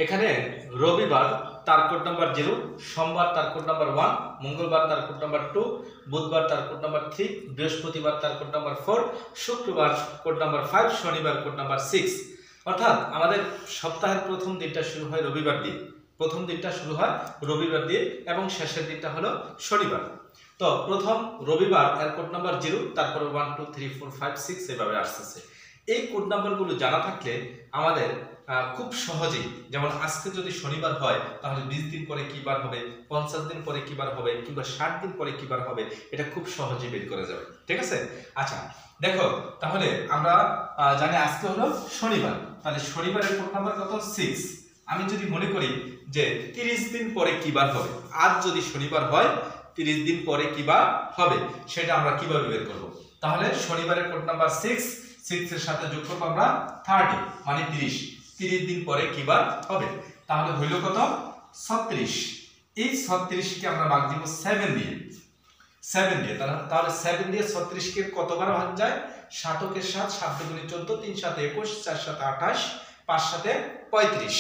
এখানে রবিবার তার কোড নাম্বার 0, সোমবার তার কোড নাম্বার 1, মঙ্গলবার তার কোড নাম্বার 2, বুধবার তার কোড নাম্বার 3, বৃহস্পতিবার তার কোড নাম্বার 4, শুক্রবার কোড নাম্বার 5, শনিবার কোড নাম্বার 6। অর্থাৎ আমাদের সপ্তাহের প্রথম দিনটা শুরু হয় রবিবার দিয়ে, প্রথম দিনটা শুরু হয় রবিবার দিয়ে এবং শেষের দিনটা হলো শনিবার। তো প্রথম রবিবার এর কোড নাম্বার 0, তারপরে 1 2 3 4 5 6 এভাবে আসতেছে। এই কোড নাম্বারগুলো জানা থাকলে আমাদের খুব সহজেই, যেমন আজকে যদি শনিবার হয় তাহলে 20 দিন পরে কি বার হবে, 50 দিন পরে কি বার হবে, কিংবা 60 দিন পরে কি বার হবে, এটা খুব সহজেই বের করা যাবে। ঠিক আছে? আচ্ছা দেখো, তাহলে আমরা জানি আজকে হলো শনিবার, তাহলে শনিবারের কোড নাম্বার কত? 6। আমি যদি মনে করি যে 30 দিন পরে কি বার হবে, আজ যদি শনিবার হয় 30 দিন পরে কি বার হবে, সেটা আমরা কিভাবে বের করব? তাহলে শনিবারের কোড নাম্বার 6 এর সাথে যোগ করব আমরা 30, মানে 30 দিন পরে কি বার হবে। তাহলে হইল কত? 36। এই 36 কে আমরা ভাগ দিব 7 দিয়ে, তাহলে 7 দিয়ে 36 কে কতবার ভাগ যায়? 7 কে 7, 7 দুগুণে 14, 3 7 21, 4 7 28, 5 7 35,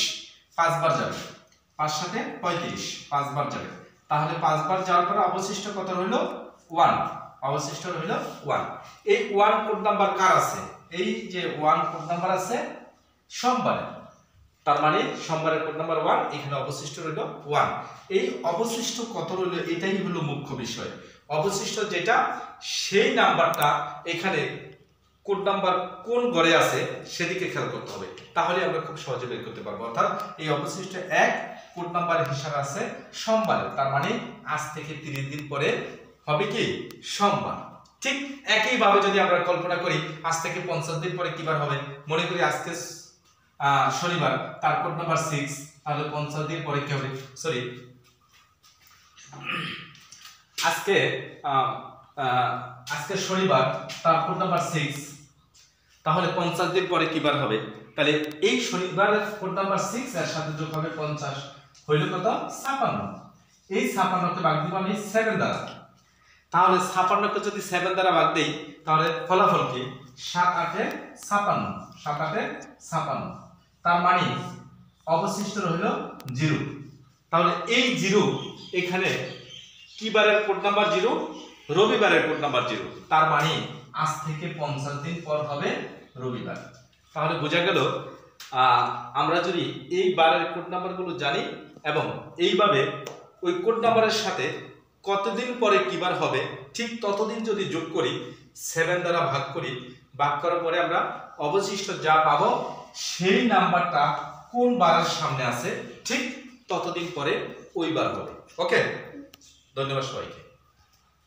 5 বার যাবে, 5 7 35, 5 বার যাবে। তাহলে 5 বার যাওয়ার পরে অবশিষ্ট কত রইল? 1, অবশিষ্ট রইল 1। এই 1 কোড নাম্বার কার আছে? এই যে 1 কোড নাম্বার আছে সোমবারে, তার মানে সোমবারের কোড নাম্বার 1, এখানে অবশিষ্ট রইল 1। এই অবশিষ্ট কত রইল, এটাই হলো মুখ্য বিষয়। অবশিষ্ট যেটা, সেই নাম্বারটা এখানে কোড নাম্বার কোন ঘরে আছে সেদিকে খেয়াল করতে হবে, তাহলে আমরা খুব সহজে বের করতে পারবো। অর্থাৎ এই অবশিষ্ট 1 কোড নাম্বারের হিসাব আছে সোমবারে, তার মানে আজ থেকে 30 দিন পরে হবে কি? সোমবার। ঠিক একইভাবে যদি আমরা কল্পনা করি আজ থেকে 50 দিন পরে কি বার হবে, মনে করি আজকে শনিবার, তার কোড নাম্বার 6, তাহলে 50 দিন পরে কি হবে? সরি, আজকে শনিবার, তার কোড নাম্বার 6, তাহলে 50 দিন পরে কি বার হবে? তাহলে এই শনিবারের কোড নাম্বার 6 এর সাথে যোগ হবে 50, হইল কত? 56। এই 56 কে ভাগ দিব আমি 7 দ্বারা, তাহলে 56 কে যদি 7 দ্বারা ভাগ দেই তাহলে ফলাফল কি? 7 8 এ 56, 7 8 এ 56, তার মানে অবশিষ্ট রইল 0। তাহলে এই 0 এখানে কি বারের কোড নাম্বার 0? রবিবারের কোড নাম্বার 0, তার মানে আজ থেকে 50 দিন পর হবে রবিবার। তাহলে বোঝা গেল আমরা যদি এই বারের কোড নাম্বারগুলো জানি এবং এইভাবে ওই কোড নাম্বারের সাথে কতদিন পরে কি বার হবে ঠিক ততদিন যদি যোগ করি, 7 দ্বারা ভাগ করি, ভাগ করার পরে আমরা অবশিষ্ট যা পাবো সেই নাম্বারটা কোন বারের সামনে আছে ঠিক ততদিন পরে ওই বার হবে। ওকে, ধন্যবাদ সবাইকে।